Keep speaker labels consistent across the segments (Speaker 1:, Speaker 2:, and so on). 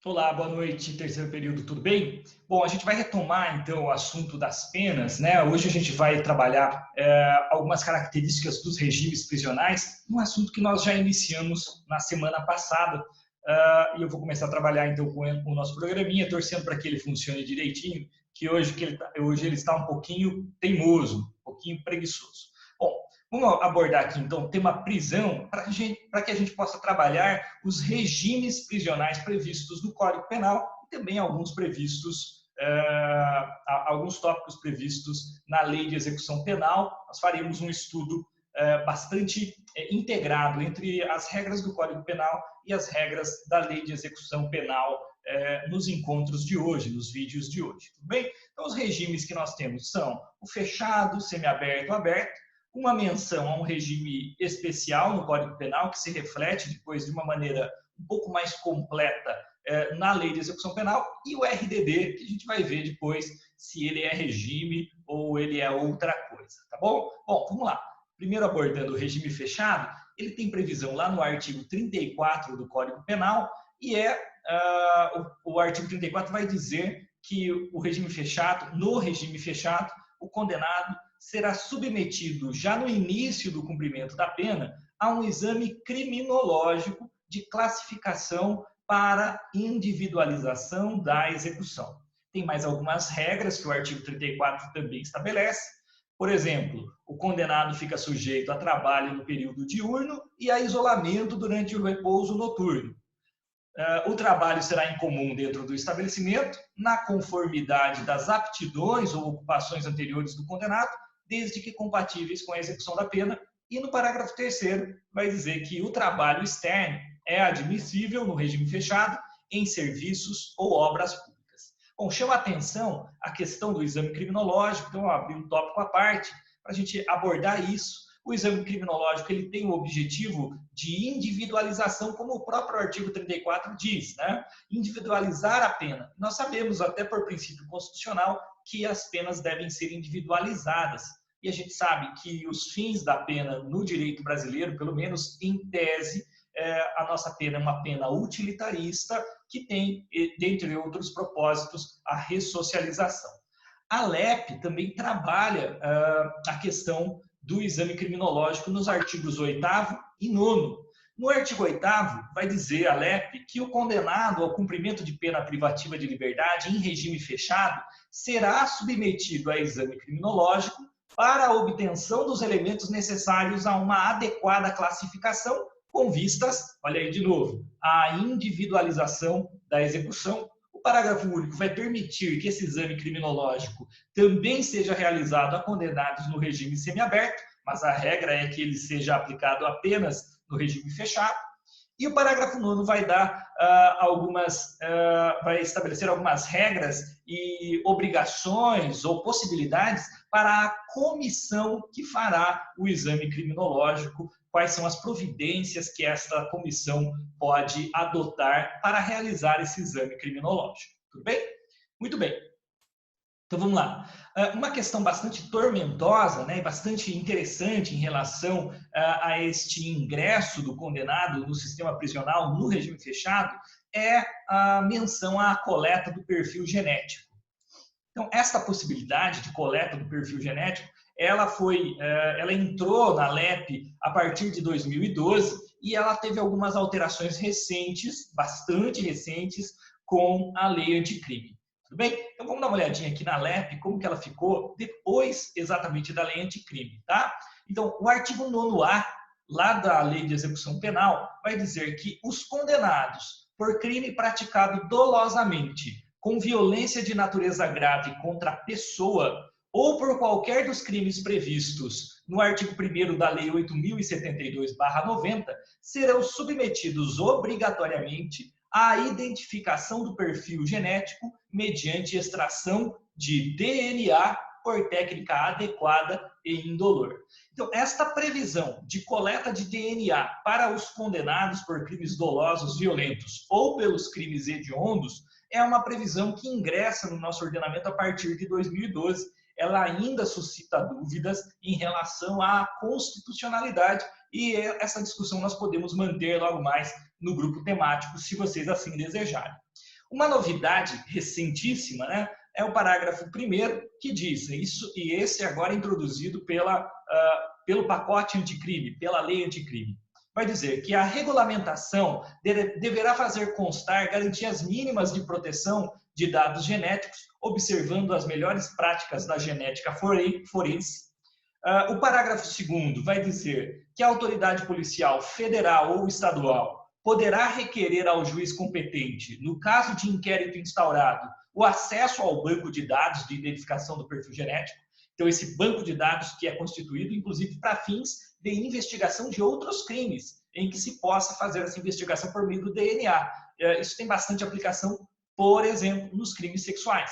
Speaker 1: Olá, boa noite, terceiro período, tudo bem? Bom, a gente vai retomar então o assunto das penas, né? Hoje a gente vai trabalhar algumas características dos regimes prisionais, um assunto que nós já iniciamos na semana passada. E eu vou começar a trabalhar então com o nosso programinha, torcendo para que ele funcione direitinho, que hoje ele está um pouquinho teimoso, um pouquinho preguiçoso. Bom, vamos abordar aqui, então, o tema prisão, para que a gente possa trabalhar os regimes prisionais previstos no Código Penal e também alguns tópicos previstos na Lei de Execução Penal. Nós faremos um estudo bastante integrado entre as regras do Código Penal e as regras da Lei de Execução Penal nos encontros de hoje, nos vídeos de hoje. Tudo bem? Então, os regimes que nós temos são o fechado, semiaberto, aberto, uma menção a um regime especial no Código Penal, que se reflete depois de uma maneira um pouco mais completa na Lei de Execução Penal, e o RDD, que a gente vai ver depois se ele é regime ou ele é outra coisa, tá bom? Bom, vamos lá. Primeiro abordando o regime fechado, ele tem previsão lá no artigo 34 do Código Penal, e o artigo 34 vai dizer que no regime fechado, o condenado será submetido, já no início do cumprimento da pena, a um exame criminológico de classificação para individualização da execução. Tem mais algumas regras que o artigo 34 também estabelece. Por exemplo, o condenado fica sujeito a trabalho no período diurno e a isolamento durante o repouso noturno. O trabalho será incomum dentro do estabelecimento, na conformidade das aptidões ou ocupações anteriores do condenado, desde que compatíveis com a execução da pena. E no parágrafo 3º vai dizer que o trabalho externo é admissível no regime fechado em serviços ou obras públicas. Bom, chama a atenção a questão do exame criminológico, então eu abri um tópico à parte para a gente abordar isso. O exame criminológico ele tem o objetivo de individualização, como o próprio artigo 34 diz, né? Individualizar a pena. Nós sabemos, até por princípio constitucional, que as penas devem ser individualizadas. E a gente sabe que os fins da pena no direito brasileiro, pelo menos em tese, a nossa pena é uma pena utilitarista que tem, dentre outros propósitos, a ressocialização. A LEP também trabalha a questão do exame criminológico nos artigos 8º e 9º. No artigo 8º, vai dizer a LEP que o condenado ao cumprimento de pena privativa de liberdade em regime fechado será submetido a exame criminológico para a obtenção dos elementos necessários a uma adequada classificação com vistas, olha aí de novo, à individualização da execução. O parágrafo único vai permitir que esse exame criminológico também seja realizado a condenados no regime semiaberto, mas a regra é que ele seja aplicado apenas no regime fechado. E o parágrafo 9º vai dar vai estabelecer algumas regras e obrigações ou possibilidades para a comissão que fará o exame criminológico, quais são as providências que esta comissão pode adotar para realizar esse exame criminológico. Tudo bem? Muito bem. Então vamos lá. Uma questão bastante tormentosa, né, bastante interessante em relação a este ingresso do condenado no sistema prisional, no regime fechado, é a menção à coleta do perfil genético. Então, esta possibilidade de coleta do perfil genético, ela entrou na LEP a partir de 2012 e ela teve algumas alterações recentes, bastante recentes, com a lei anticrime. Tudo bem? Então vamos dar uma olhadinha aqui na LEP, como que ela ficou depois exatamente da lei anticrime, tá? Então, o artigo 9º-A, lá da Lei de Execução Penal, vai dizer que os condenados por crime praticado dolosamente, com violência de natureza grave contra a pessoa, ou por qualquer dos crimes previstos no artigo 1º da Lei 8.072/90, serão submetidos obrigatoriamente à identificação do perfil genético mediante extração de DNA por técnica adequada e indolor. Então, esta previsão de coleta de DNA para os condenados por crimes dolosos violentos ou pelos crimes hediondos é uma previsão que ingressa no nosso ordenamento a partir de 2012. Ela ainda suscita dúvidas em relação à constitucionalidade e essa discussão nós podemos manter logo mais no grupo temático, se vocês assim desejarem. Uma novidade recentíssima, né, é o parágrafo 1º, que diz isso, e esse agora é introduzido pelo pacote anticrime, pela lei anticrime. Vai dizer que a regulamentação deverá fazer constar garantias mínimas de proteção de dados genéticos, observando as melhores práticas da genética forense. O parágrafo 2º vai dizer que a autoridade policial federal ou estadual poderá requerer ao juiz competente, no caso de inquérito instaurado, o acesso ao banco de dados de identificação do perfil genético. Então, esse banco de dados que é constituído, inclusive, para fins de investigação de outros crimes, em que se possa fazer essa investigação por meio do DNA. Isso tem bastante aplicação, por exemplo, nos crimes sexuais.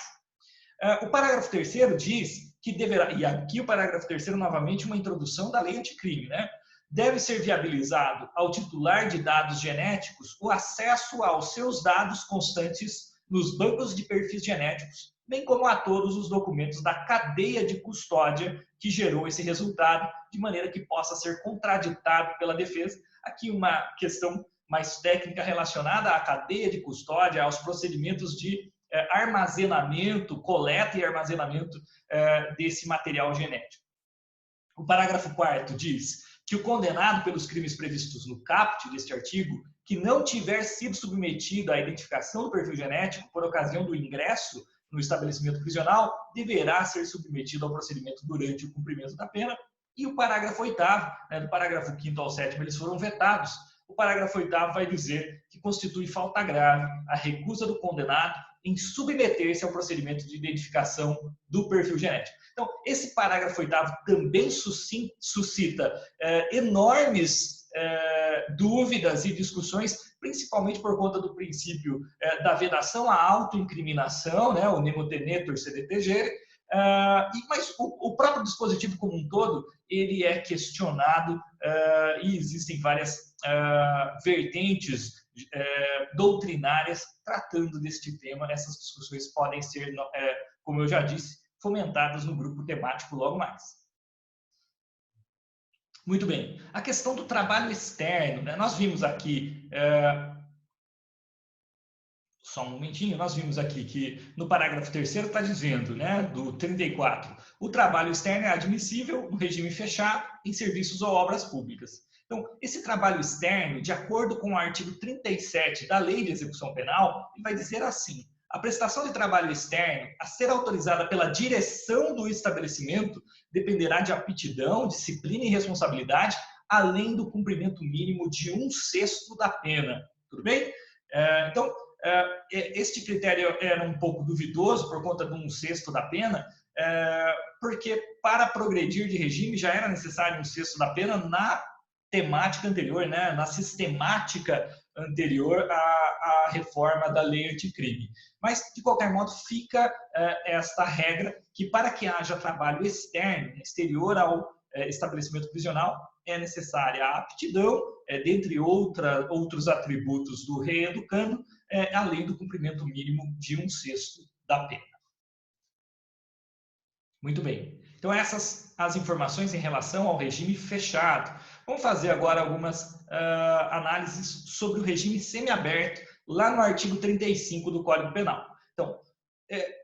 Speaker 1: O parágrafo 3º diz que deverá, e aqui o parágrafo 3º, novamente, uma introdução da lei anticrime, né? Deve ser viabilizado ao titular de dados genéticos o acesso aos seus dados constantes nos bancos de perfis genéticos, bem como a todos os documentos da cadeia de custódia que gerou esse resultado, de maneira que possa ser contraditado pela defesa. Aqui uma questão mais técnica relacionada à cadeia de custódia, aos procedimentos de armazenamento, coleta e armazenamento desse material genético. O parágrafo 4º diz que o condenado pelos crimes previstos no caput deste artigo, que não tiver sido submetido à identificação do perfil genético por ocasião do ingresso no estabelecimento prisional, deverá ser submetido ao procedimento durante o cumprimento da pena. E o parágrafo 8º, do parágrafo 5º ao 7º, eles foram vetados. O parágrafo 8º vai dizer que constitui falta grave a recusa do condenado em submeter-se ao procedimento de identificação do perfil genético. Então, esse parágrafo 8º também suscita enormes dúvidas e discussões, principalmente por conta do princípio da vedação à autoincriminação, né, o nemo tenetur sed tegere, mas o próprio dispositivo como um todo, ele é questionado e existem várias vertentes doutrinárias tratando deste tema. Essas discussões podem ser, como eu já disse, fomentadas no grupo temático logo mais. Muito bem. A questão do trabalho externo, né? Nós vimos aqui, só um momentinho, nós vimos aqui que no parágrafo 3º está dizendo, né, do 34, o trabalho externo é admissível no regime fechado em serviços ou obras públicas. Então, esse trabalho externo, de acordo com o artigo 37 da Lei de Execução Penal, ele vai dizer assim: a prestação de trabalho externo, a ser autorizada pela direção do estabelecimento, dependerá de aptidão, disciplina e responsabilidade, além do cumprimento mínimo de 1/6 da pena. Tudo bem? Então, este critério era um pouco duvidoso por conta de 1/6 da pena, porque para progredir de regime já era necessário 1/6 da pena na temática anterior, né, na sistemática anterior à reforma da lei anticrime. Mas, de qualquer modo, fica esta regra que, para que haja trabalho externo, exterior ao estabelecimento prisional, é necessária a aptidão, dentre outros atributos do reeducando, além do cumprimento mínimo de 1/6 da pena. Muito bem. Então, essas as informações em relação ao regime fechado. Vamos fazer agora algumas análises sobre o regime semiaberto, lá no artigo 35 do Código Penal. Então,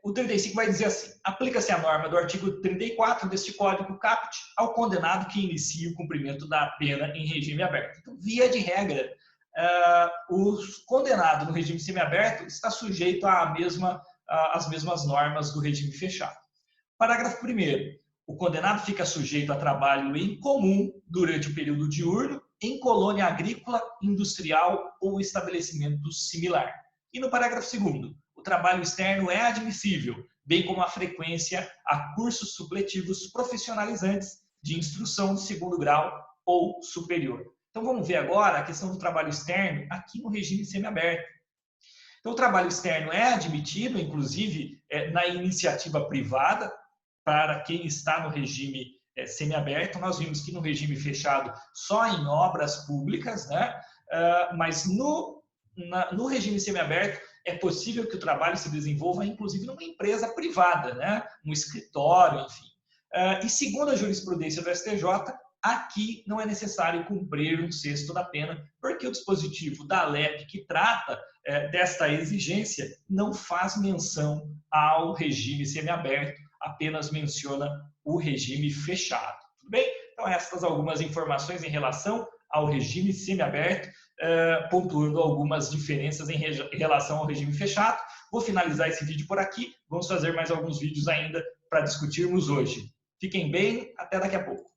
Speaker 1: o 35 vai dizer assim: aplica-se a norma do artigo 34 deste Código caput ao condenado que inicie o cumprimento da pena em regime aberto. Então, via de regra, o condenado no regime semiaberto está sujeito às mesmas normas do regime fechado. Parágrafo 1º. O condenado fica sujeito a trabalho em comum durante o período diurno em colônia agrícola, industrial ou estabelecimento similar. E no parágrafo 2º, o trabalho externo é admissível, bem como a frequência a cursos supletivos profissionalizantes de instrução de 2º grau ou superior. Então vamos ver agora a questão do trabalho externo aqui no regime semiaberto. Então o trabalho externo é admitido, inclusive, na iniciativa privada, para quem está no regime semiaberto. Nós vimos que no regime fechado só em obras públicas, né? Mas no regime semiaberto é possível que o trabalho se desenvolva inclusive numa empresa privada, né? Um escritório, enfim. E segundo a jurisprudência do STJ, Aqui não é necessário cumprir um sexto da pena, porque o dispositivo da LEP que trata desta exigência não faz menção ao regime semiaberto, apenas menciona o regime fechado. Tudo bem? Então, estas algumas informações em relação ao regime semiaberto, pontuando algumas diferenças em relação ao regime fechado. Vou finalizar esse vídeo por aqui. Vamos fazer mais alguns vídeos ainda para discutirmos hoje. Fiquem bem, até daqui a pouco.